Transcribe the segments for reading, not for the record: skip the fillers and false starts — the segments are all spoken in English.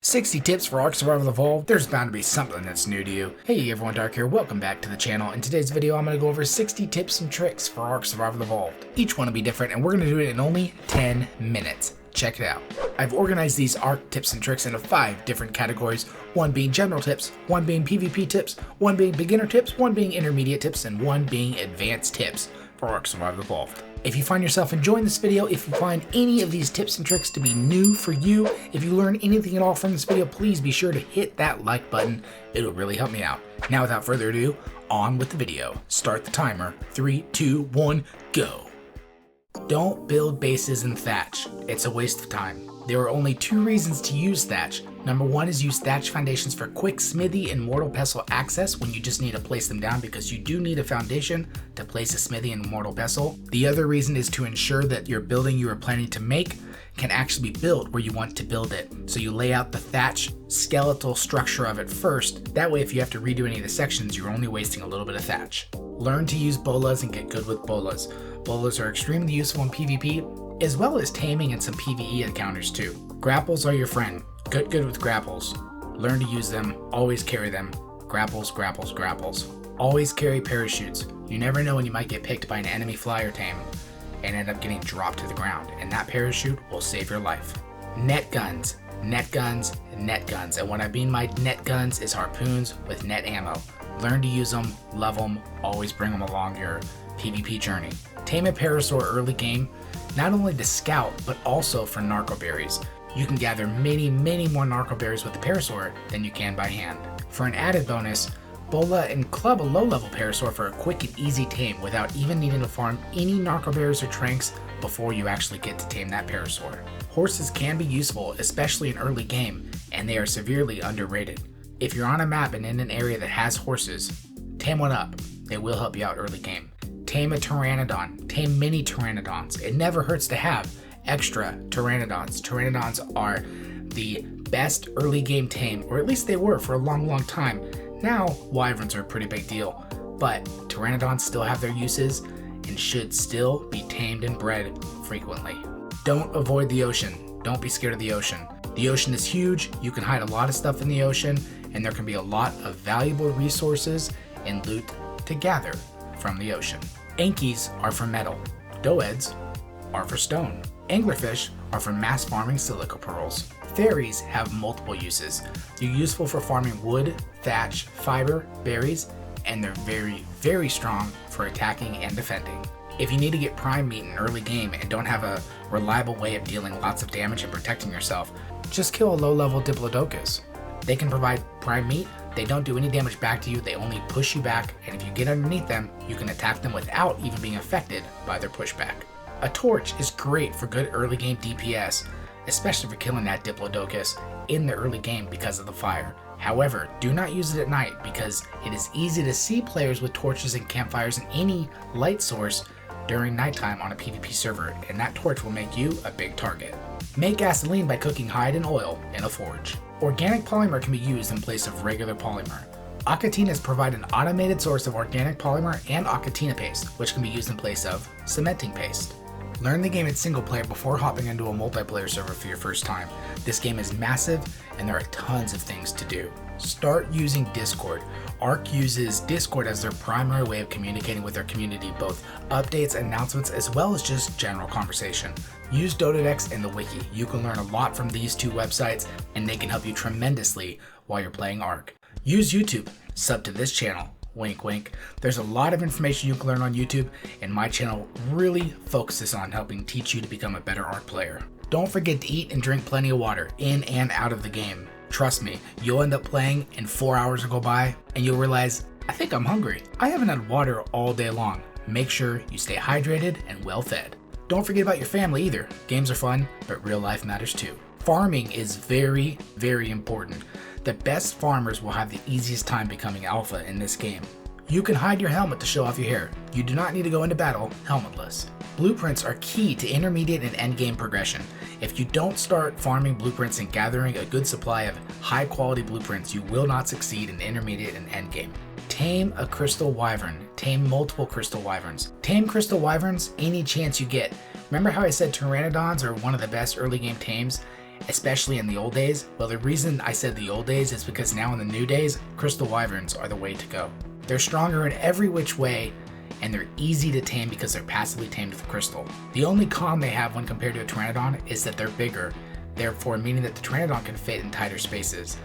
60 tips for Ark Survival Evolved. There's bound to be something that's new to you. Hey everyone, Dark here. Welcome back to the channel. In today's video, I'm going to go over 60 tips and tricks for Ark Survival Evolved. Each one will be different, and we're going to do it in only 10 minutes. Check it out. I've organized these Ark tips and tricks into 5 different categories, one being general tips, one being PvP tips, one being beginner tips, one being intermediate tips, and one being advanced tips for Ark Survival Evolved. If you find yourself enjoying this video, if you find any of these tips and tricks to be new for you, if you learn anything at all from this video, please be sure to hit that like button. It'll really help me out. Now, without further ado, on with the video. Start the timer. 3, 2, 1, go. Don't build bases in thatch. It's a waste of time. There are only 2 reasons to use thatch. Number 1 is use thatch foundations for quick smithy and mortal pestle access when you just need to place them down, because you do need a foundation to place a smithy and mortal pestle. The other reason is to ensure that your building you are planning to make can actually be built where you want to build it. So you lay out the thatch skeletal structure of it first. That way, if you have to redo any of the sections, you're only wasting a little bit of thatch. Learn to use bolas and get good with bolas. Bolas are extremely useful in PvP, as well as taming and some PvE encounters too. Grapples are your friend. Get good with grapples. Learn to use them. Always carry them. Grapples, grapples, grapples. Always carry parachutes. You never know when you might get picked by an enemy fly or tame and end up getting dropped to the ground, and that parachute will save your life. Net guns. Net guns, net guns. And what I mean by net guns is harpoons with net ammo. Learn to use them, love them, always bring them along your PvP journey. Tame a parasaur early game, not only to scout, but also for narco berries. You can gather many more narco berries with the parasaur than you can by hand. For an added bonus, bola and club a low-level parasaur for a quick and easy tame without even needing to farm any narco berries or tranks before you actually get to tame that parasaur. Horses can be useful, especially in early game, and they are severely underrated. If you're on a map and in an area that has horses, tame one up. It will help you out early game. Tame a pteranodon. Tame many pteranodons. It never hurts to have extra pteranodons. Pteranodons are the best early game tame, or at least they were for a long time. Now, wyverns are a pretty big deal, but pteranodons still have their uses and should still be tamed and bred frequently. Don't avoid the ocean. Don't be scared of the ocean. The ocean is huge. You can hide a lot of stuff in the ocean, and there can be a lot of valuable resources and loot to gather from the ocean. Ankies are for metal. Doeds are for stone. Anglerfish are for mass farming silica pearls. Fairies have multiple uses. They're useful for farming wood, thatch, fiber, berries, and they're very strong for attacking and defending. If you need to get prime meat in early game and don't have a reliable way of dealing lots of damage and protecting yourself, just kill a low-level diplodocus. They can provide prime meat. They don't do any damage back to you, they only push you back, and if you get underneath them, you can attack them without even being affected by their pushback. A torch is great for good early game DPS, especially for killing that diplodocus in the early game because of the fire. However, do not use it at night because it is easy to see players with torches and campfires and any light source during nighttime on a PvP server, and that torch will make you a big target. Make gasoline by cooking hide and oil in a forge. Organic polymer can be used in place of regular polymer. Ocatinas provide an automated source of organic polymer and Ocatina paste, which can be used in place of cementing paste. Learn the game in single player before hopping into a multiplayer server for your first time. This game is massive and there are tons of things to do. Start using Discord. Ark uses Discord as their primary way of communicating with their community, both updates, announcements, as well as just general conversation. Use Dotadex and the Wiki. You can learn a lot from these 2 websites and they can help you tremendously while you're playing Ark. Use YouTube. Sub to this channel. Wink wink. There's a lot of information you can learn on YouTube, and my channel really focuses on helping teach you to become a better Ark player. Don't forget to eat and drink plenty of water in and out of the game. Trust me, you'll end up playing and 4 hours will go by and you'll realize, I think I'm hungry. I haven't had water all day long. Make sure you stay hydrated and well fed. Don't forget about your family either. Games are fun, but real life matters too. Farming is very important. The best farmers will have the easiest time becoming alpha in this game. You can hide your helmet to show off your hair. You do not need to go into battle helmetless. Blueprints are key to intermediate and end game progression. If you don't start farming blueprints and gathering a good supply of high quality blueprints, you will not succeed in intermediate and end game. Tame a crystal wyvern. Tame multiple crystal wyverns. Tame crystal wyverns any chance you get. Remember how I said pteranodons are one of the best early game tames? especially in the old days. Well, the reason I said the old days is because now in the new days, crystal wyverns are the way to go. They're stronger in every which way, and they're easy to tame because they're passively tamed with crystal. The only con they have when compared to a pteranodon is that they're bigger, therefore meaning that the pteranodon can fit in tighter spaces.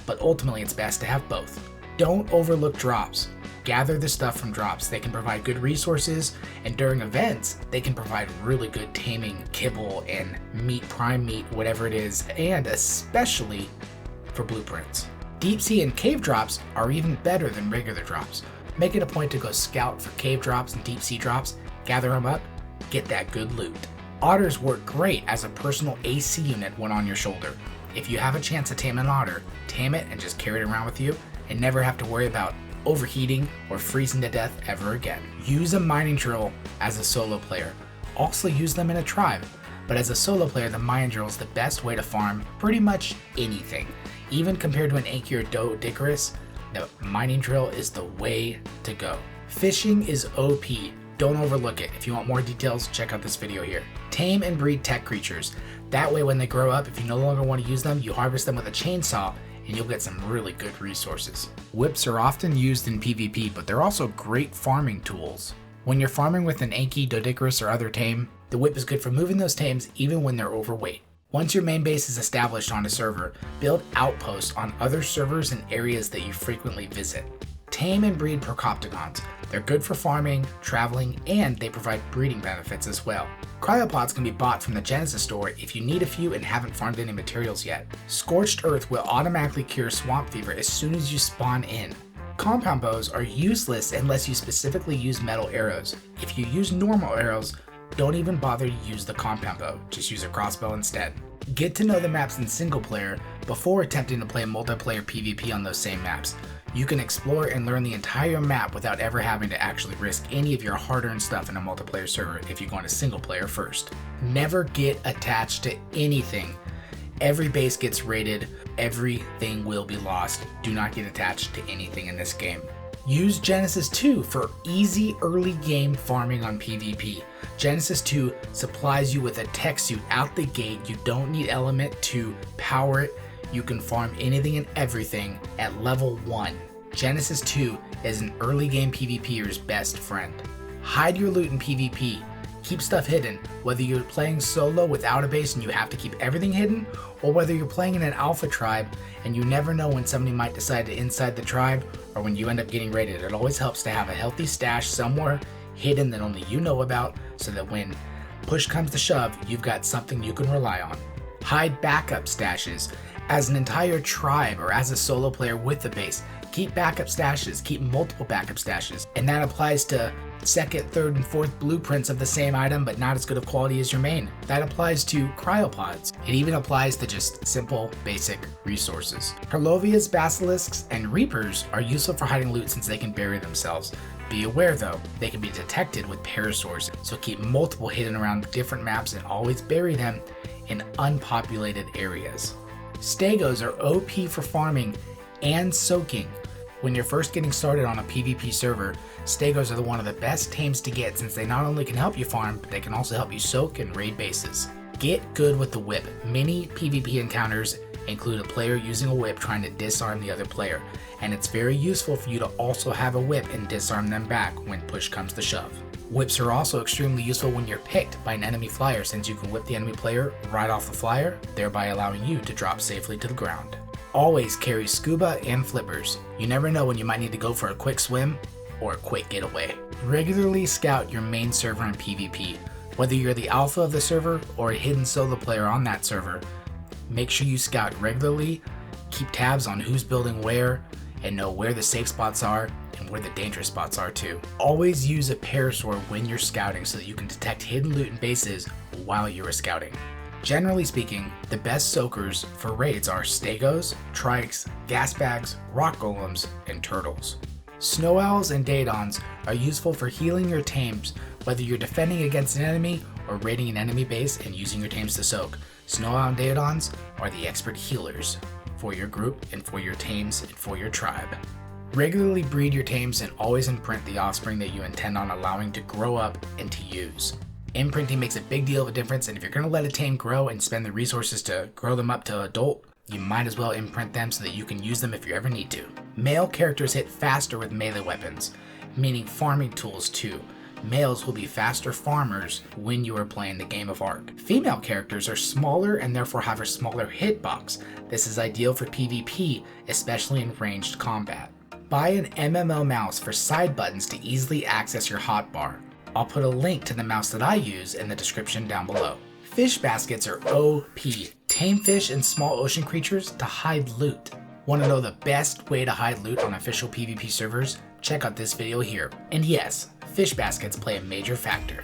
But ultimately it's best to have both. Don't overlook drops. Gather the stuff from drops. They can provide good resources, and during events, they can provide really good taming, kibble, and meat, prime meat, whatever it is, and especially for blueprints. Deep sea and cave drops are even better than regular drops. Make it a point to go scout for cave drops and deep sea drops, gather them up, get that good loot. Otters work great as a personal AC unit when on your shoulder. If you have a chance to tame an otter, tame it and just carry it around with you and never have to worry about overheating or freezing to death ever again. Use a mining drill as a solo player. Also use them in a tribe, but as a solo player, the mining drill is the best way to farm pretty much anything. Even compared to an Anki or Doedicurus, the mining drill is the way to go. Fishing is OP. Don't overlook it. If you want more details, check out this video here. Tame and breed tech creatures. That way when they grow up, if you no longer want to use them, you harvest them with a chainsaw and you'll get some really good resources. Whips are often used in PvP, but they're also great farming tools. When you're farming with an Anki, Doedicurus, or other tame, the whip is good for moving those tames even when they're overweight. Once your main base is established on a server, build outposts on other servers and areas that you frequently visit. Tame and breed Procopticons. They're good for farming, traveling, and they provide breeding benefits as well. Cryopods can be bought from the Genesis store if you need a few and haven't farmed any materials yet. Scorched Earth will automatically cure swamp fever as soon as you spawn in. Compound bows are useless unless you specifically use metal arrows. If you use normal arrows, don't even bother to use the compound bow, just use a crossbow instead. Get to know the maps in single player before attempting to play multiplayer PvP on those same maps. You can explore and learn the entire map without ever having to actually risk any of your hard-earned stuff in a multiplayer server if you go into single player first. Never get attached to anything. Every base gets raided, everything will be lost. Do not get attached to anything in this game. Use Genesis 2 for easy early game farming on PvP. Genesis 2 supplies you with a tech suit out the gate. You don't need element to power it. You can farm anything and everything at level 1. Genesis 2 is an early game PvPer's best friend. Hide your loot in PvP. Keep stuff hidden, whether you're playing solo without a base and you have to keep everything hidden, or whether you're playing in an alpha tribe and you never know when somebody might decide to inside the tribe or when you end up getting raided. It always helps to have a healthy stash somewhere hidden that only you know about, so that when push comes to shove, you've got something you can rely on. Hide backup stashes. As an entire tribe or as a solo player with the base, keep backup stashes, keep multiple backup stashes, and that applies to second, third, and fourth blueprints of the same item but not as good of quality as your main. That applies to cryopods. It even applies to just simple, basic resources. Herlovias, basilisks, and reapers are useful for hiding loot since they can bury themselves. Be aware though, they can be detected with parasaurs, so keep multiple hidden around different maps and always bury them in unpopulated areas. Stegos are OP for farming and soaking. When you're first getting started on a PvP server, Stegos are one of the best tames to get since they not only can help you farm, but they can also help you soak and raid bases. Get good with the whip. Many PvP encounters include a player using a whip trying to disarm the other player, and it's very useful for you to also have a whip and disarm them back when push comes to shove. Whips are also extremely useful when you're picked by an enemy flyer, since you can whip the enemy player right off the flyer, thereby allowing you to drop safely to the ground. Always carry scuba and flippers. You never know when you might need to go for a quick swim or a quick getaway. Regularly scout your main server in PvP. Whether you're the alpha of the server or a hidden solo player on that server, make sure you scout regularly, keep tabs on who's building where, and know where the safe spots are and where the dangerous spots are too. Always use a parasaur when you're scouting so that you can detect hidden loot in bases while you're scouting. Generally speaking, the best soakers for raids are stegos, trikes, gas bags, rock golems, and turtles. Snow owls and daedons are useful for healing your tames, whether you're defending against an enemy or raiding an enemy base and using your tames to soak. Snow owl and daedons are the expert healers for your group and for your tames and for your tribe. Regularly breed your tames and always imprint the offspring that you intend on allowing to grow up and to use. Imprinting makes a big deal of a difference, and if you're going to let a tame grow and spend the resources to grow them up to adult, you might as well imprint them so that you can use them if you ever need to. Male characters hit faster with melee weapons, meaning farming tools too. Males will be faster farmers when you are playing the game of Ark. Female characters are smaller and therefore have a smaller hitbox. This is ideal for PvP, especially in ranged combat. Buy an MMO mouse for side buttons to easily access your hotbar. I'll put a link to the mouse that I use in the description down below. Fish baskets are OP. Tame fish and small ocean creatures to hide loot. Want to know the best way to hide loot on official PvP servers? Check out this video here. And yes, fish baskets play a major factor.